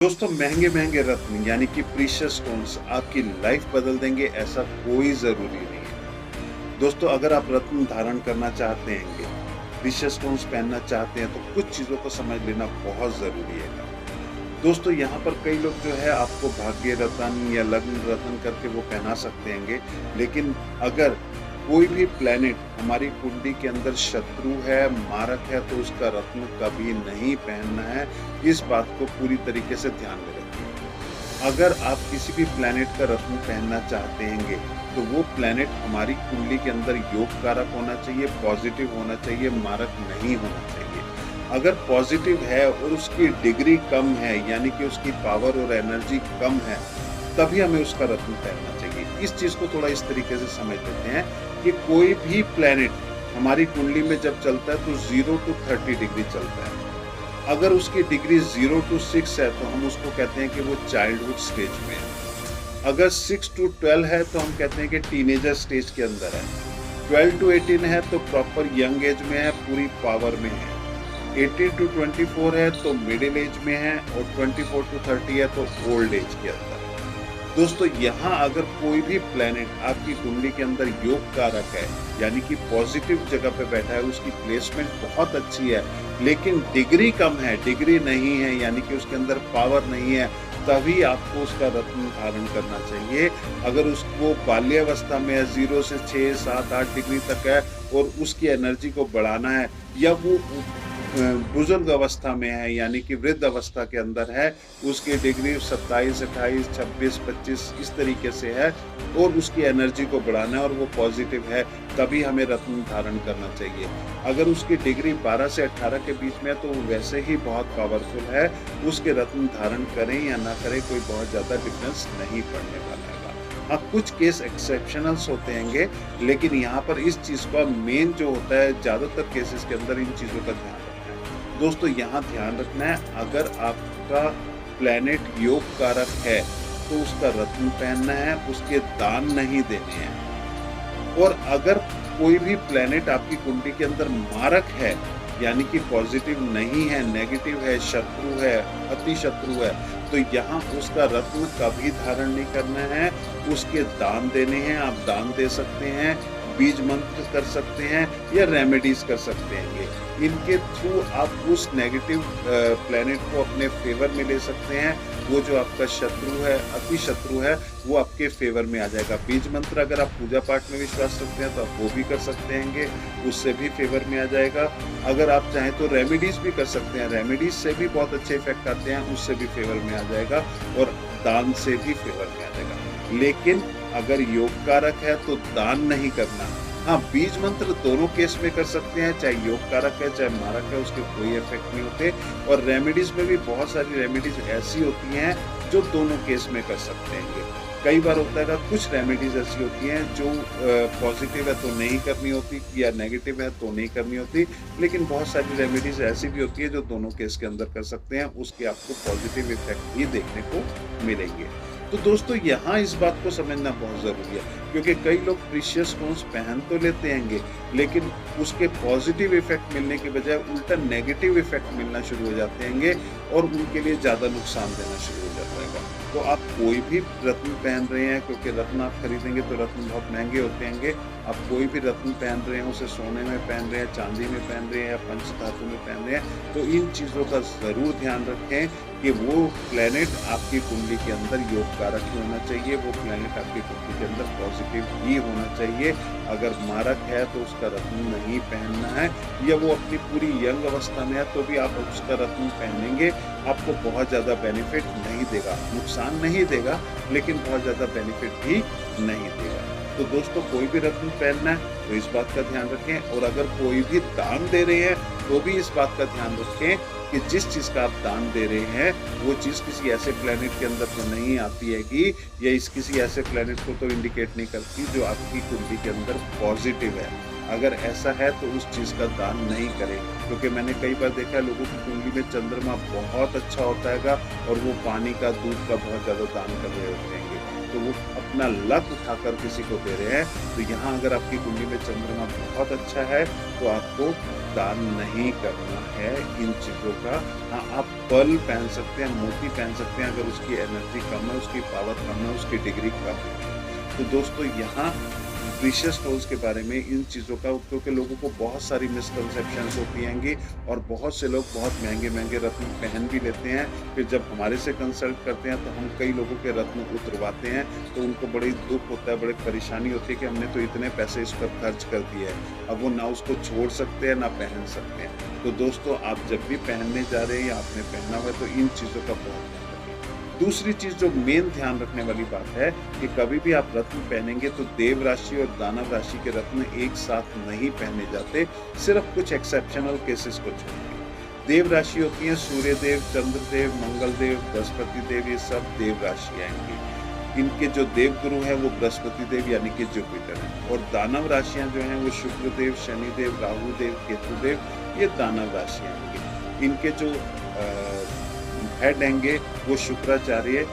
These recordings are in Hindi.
दोस्तों महंगे महंगे रत्न यानी कि प्रीशियस स्टोन्स आपकी लाइफ बदल देंगे ऐसा कोई जरूरी नहीं है। दोस्तों अगर आप रत्न धारण करना चाहते हैं, प्रीशियस स्टोन्स पहनना चाहते हैं तो कुछ चीजों को समझ लेना बहुत जरूरी है। दोस्तों यहाँ पर कई लोग जो है आपको भाग्य रत्न या लग्न रत्न करके वो पहना सकते हैं, लेकिन अगर कोई भी प्लेनेट हमारी कुंडली के अंदर शत्रु है, मारक है, तो उसका रत्न कभी नहीं पहनना है। इस बात को पूरी तरीके से ध्यान में रखिए। अगर आप किसी भी प्लेनेट का रत्न पहनना चाहते हैं तो वो प्लेनेट हमारी कुंडली के अंदर योग कारक होना चाहिए, पॉजिटिव होना चाहिए, मारक नहीं होना चाहिए। अगर पॉजिटिव है और उसकी डिग्री कम है यानी कि उसकी पावर और एनर्जी कम है, तभी हमें उसका रत्न पहनना चाहिए। इस चीज को थोड़ा इस तरीके से समझ लेते हैं कि कोई भी प्लेनेट हमारी कुंडली में जब चलता है तो 0 to 30 डिग्री चलता है। अगर उसकी डिग्री 0 to 6 है तो हम उसको कहते हैं कि वो चाइल्डहुड स्टेज में है। अगर 6 to 12 है तो हम कहते हैं कि टीनेजर स्टेज के अंदर है। 12 to 18 है तो प्रॉपर यंग एज में है, पूरी पावर में है। 18 to 24 है तो मिडिल एज में है, और 24 to 30 है तो ओल्ड एज के अंदर। दोस्तों यहाँ अगर कोई भी प्लेनेट आपकी कुंडली के अंदर योग कारक है यानी कि पॉजिटिव जगह पे बैठा है, उसकी प्लेसमेंट बहुत अच्छी है, लेकिन डिग्री कम है, डिग्री नहीं है यानी कि उसके अंदर पावर नहीं है, तभी आपको उसका रत्न धारण करना चाहिए। अगर उसको बाल्यावस्था में है, 0 से 6, 7, 8 डिग्री तक है और उसकी एनर्जी को बढ़ाना है, या वो बुजुर्ग अवस्था में है यानी कि वृद्ध अवस्था के अंदर है, उसकी डिग्री 27, 28, 26, 25 इस तरीके से है और उसकी एनर्जी को बढ़ाना है और वो पॉजिटिव है, तभी हमें रत्न धारण करना चाहिए। अगर उसकी डिग्री 12 से 18 के बीच में है तो वैसे ही बहुत पावरफुल है, उसके रत्न धारण करें या ना करें कोई बहुत ज्यादा डिफरेंस नहीं पड़ने वाला है। हाँ, कुछ केस एक्सेप्शनल्स होते हैं, लेकिन यहाँ पर इस चीज का मेन जो होता है, ज्यादातर केसेस के अंदर इन चीजों का ध्यान रखना है। दोस्तों यहाँ ध्यान रखना है, अगर आपका प्लेनेट योग कारक है तो उसका रत्न पहनना है, उसके दान नहीं देने हैं। और अगर कोई भी प्लेनेट आपकी कुंडली के अंदर मारक है यानी कि पॉजिटिव नहीं है, नेगेटिव है, शत्रु है, अति शत्रु है, तो यहाँ उसका रत्न कभी धारण नहीं करना है, उसके दान देने हैं। आप दान दे सकते हैं, बीज मंत्र कर सकते हैं या रेमेडीज कर सकते हैं। इनके थ्रू आप उस नेगेटिव प्लेनेट को अपने फेवर में ले सकते हैं। वो जो आपका शत्रु है, अति शत्रु है, वो आपके फेवर में आ जाएगा। बीज मंत्र अगर आप पूजा पाठ में विश्वास रखते हैं तो आप वो भी कर सकते हैं, उससे भी फेवर में आ जाएगा। अगर आप चाहें तो रेमेडीज भी कर सकते हैं, रेमेडीज से भी बहुत अच्छे इफेक्ट आते हैं, उससे भी फेवर में आ जाएगा, और दान से भी फेवर में आ जाएगा। लेकिन अगर योग कारक है तो दान नहीं करना। हाँ, बीज मंत्र दोनों केस में कर सकते हैं, चाहे योग कारक है चाहे मारक है, उसके कोई इफेक्ट नहीं होते। और रेमेडीज में भी बहुत सारी रेमेडीज ऐसी होती हैं जो दोनों केस में कर सकते हैं। कई बार होता है कुछ रेमेडीज ऐसी होती हैं जो पॉजिटिव है तो नहीं करनी होती, या नेगेटिव है तो नहीं करनी होती, लेकिन बहुत सारी रेमेडीज ऐसी भी होती है जो दोनों केस के अंदर कर सकते हैं, उसके आपको पॉजिटिव इफेक्ट भी देखने को मिलेंगे। तो दोस्तों यहाँ इस बात को समझना बहुत जरूरी है, क्योंकि कई लोग प्रीशियस स्टोन्स पहन तो लेते हैं, लेकिन उसके पॉजिटिव इफेक्ट मिलने के बजाय उल्टा नेगेटिव इफेक्ट मिलना शुरू हो जाते हैं और उनके लिए ज्यादा नुकसान देना शुरू हो जाता है। तो आप कोई भी रत्न पहन रहे हैं, क्योंकि रत्न आप खरीदेंगे तो रत्न बहुत महंगे होते हैं, आप कोई भी रत्न पहन रहे हैं, उसे सोने में पहन रहे हैं, चांदी में पहन रहे हैं या पंच धातु में पहन रहे हैं, तो इन चीजों का जरूर ध्यान रखें कि वो प्लेनेट आपकी कुंडली के अंदर योग कारक ही होना चाहिए, वो प्लेनेट आपकी कुंडली के अंदर पॉजिटिव ही होना चाहिए। अगर मारक है तो उसका रत्न नहीं पहनना है, या वो अपनी पूरी यंग अवस्था में है तो भी आप उसका रत्न पहनेंगे, आपको बहुत ज्यादा बेनिफिट नहीं देगा, नुकसान नहीं देगा, लेकिन बहुत ज्यादा बेनिफिट भी नहीं देगा। तो दोस्तों कोई भी रत्न पहनना है तो इस बात का ध्यान रखें, और अगर कोई भी दान दे रहे हैं तो भी इस बात का ध्यान रखें कि जिस चीज का आप दान दे रहे हैं वो चीज किसी ऐसे प्लेनेट के अंदर तो नहीं आती है कि, या इस किसी ऐसे प्लेनेट को तो इंडिकेट नहीं करती जो आपकी कुंडली के अंदर पॉजिटिव है। अगर ऐसा है तो उस चीज का दान नहीं करें, क्योंकि मैंने कई बार देखा है लोगों की कुंडली में चंद्रमा बहुत अच्छा होता है और वो पानी का, दूध का बहुत ज्यादा दान कर रहे होते हैं। तो वो अपना लक उठाकर किसी को दे रहे हैं। तो यहाँ अगर आपकी कुंडली में चंद्रमा बहुत अच्छा है तो आपको दान नहीं करना है इन चीज़ों का। हाँ, आप पर्ल पहन सकते हैं, मोती पहन सकते हैं अगर उसकी एनर्जी कम है, उसकी पावर कम है, उसकी डिग्री कम है। तो दोस्तों यहाँ प्रीशियस स्टोन्स के बारे में इन चीज़ों का, क्योंकि लोगों को बहुत सारी मिसकंसेप्शंस होती हैंगी और बहुत से लोग बहुत महंगे रत्न पहन भी लेते हैं। फिर जब हमारे से कंसल्ट करते हैं तो हम कई लोगों के रत्न उतरवाते हैं तो उनको बड़ी दुख होता है, बड़ी परेशानी होती है कि हमने तो इतने पैसे इस पर खर्च कर दिए हैं, अब वो ना उसको छोड़ सकते हैं ना पहन सकते हैं। तो दोस्तों आप जब भी पहनने जा रहे हैं या आपने पहना हुआ है तो इन चीज़ों का बहुत ध्यान रखें। दूसरी चीज़ जो मेन ध्यान रखने वाली बात है कि कभी भी आप रत्न पहनेंगे तो देव राशि और दानव राशि के रत्न एक साथ नहीं पहने जाते, सिर्फ कुछ एक्सेप्शनल केसेस को छोड़ के। देव राशि होती है सूर्य देव, चंद्र देव, मंगल देव, बृहस्पति देव, ये सब देव राशि आएंगी। इनके जो देव गुरु है वो बृहस्पति देव यानी कि जुपिटर है। और दानव राशियां जो हैं वो शुक्र देव, शनि देव, राहु देव, केतु देव, ये दानव राशियां आएंगी। इनके जो हेड हैंगे वो शुक्राचार्य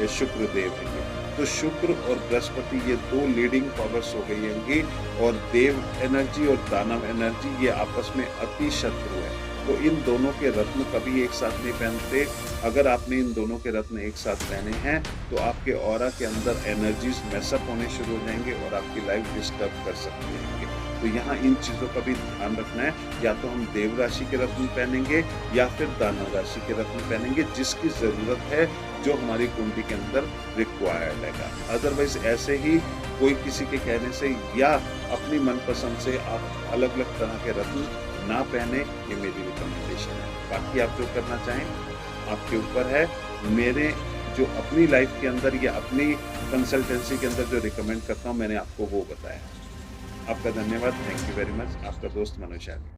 शुक्र देव हैंगे। तो शुक्र और बृहस्पति ये दो लीडिंग पावर्स हो गई होंगी और देव एनर्जी और दानव एनर्जी ये आपस में अति शत्रु है। तो इन दोनों के रत्न कभी एक साथ नहीं पहनते। अगर आपने इन दोनों के रत्न एक साथ पहने हैं तो आपके ऑरा के अंदर एनर्जीज मैसअप होने शुरू हो जाएंगे और आपकी लाइफ डिस्टर्ब कर सकते हैं। तो यहाँ इन चीज़ों का भी ध्यान रखना है, या तो हम देव राशि के रत्न पहनेंगे या फिर दानव राशि के रत्न पहनेंगे जिसकी ज़रूरत है, जो हमारी कुंडली के अंदर रिक्वायर्ड है। अदरवाइज ऐसे ही कोई किसी के कहने से या अपनी मनपसंद से आप अलग अलग तरह के रत्न ना पहने, ये मेरी रिकमेंडेशन है। बाकी आप जो करना चाहें आपके ऊपर है। मेरे जो अपनी लाइफ के अंदर या अपनी कंसल्टेंसी के अंदर जो रिकमेंड करता हूँ मैंने आपको वो बताया। आपका धन्यवाद, थैंक यू वेरी मच। आपका दोस्त मनोज यादव।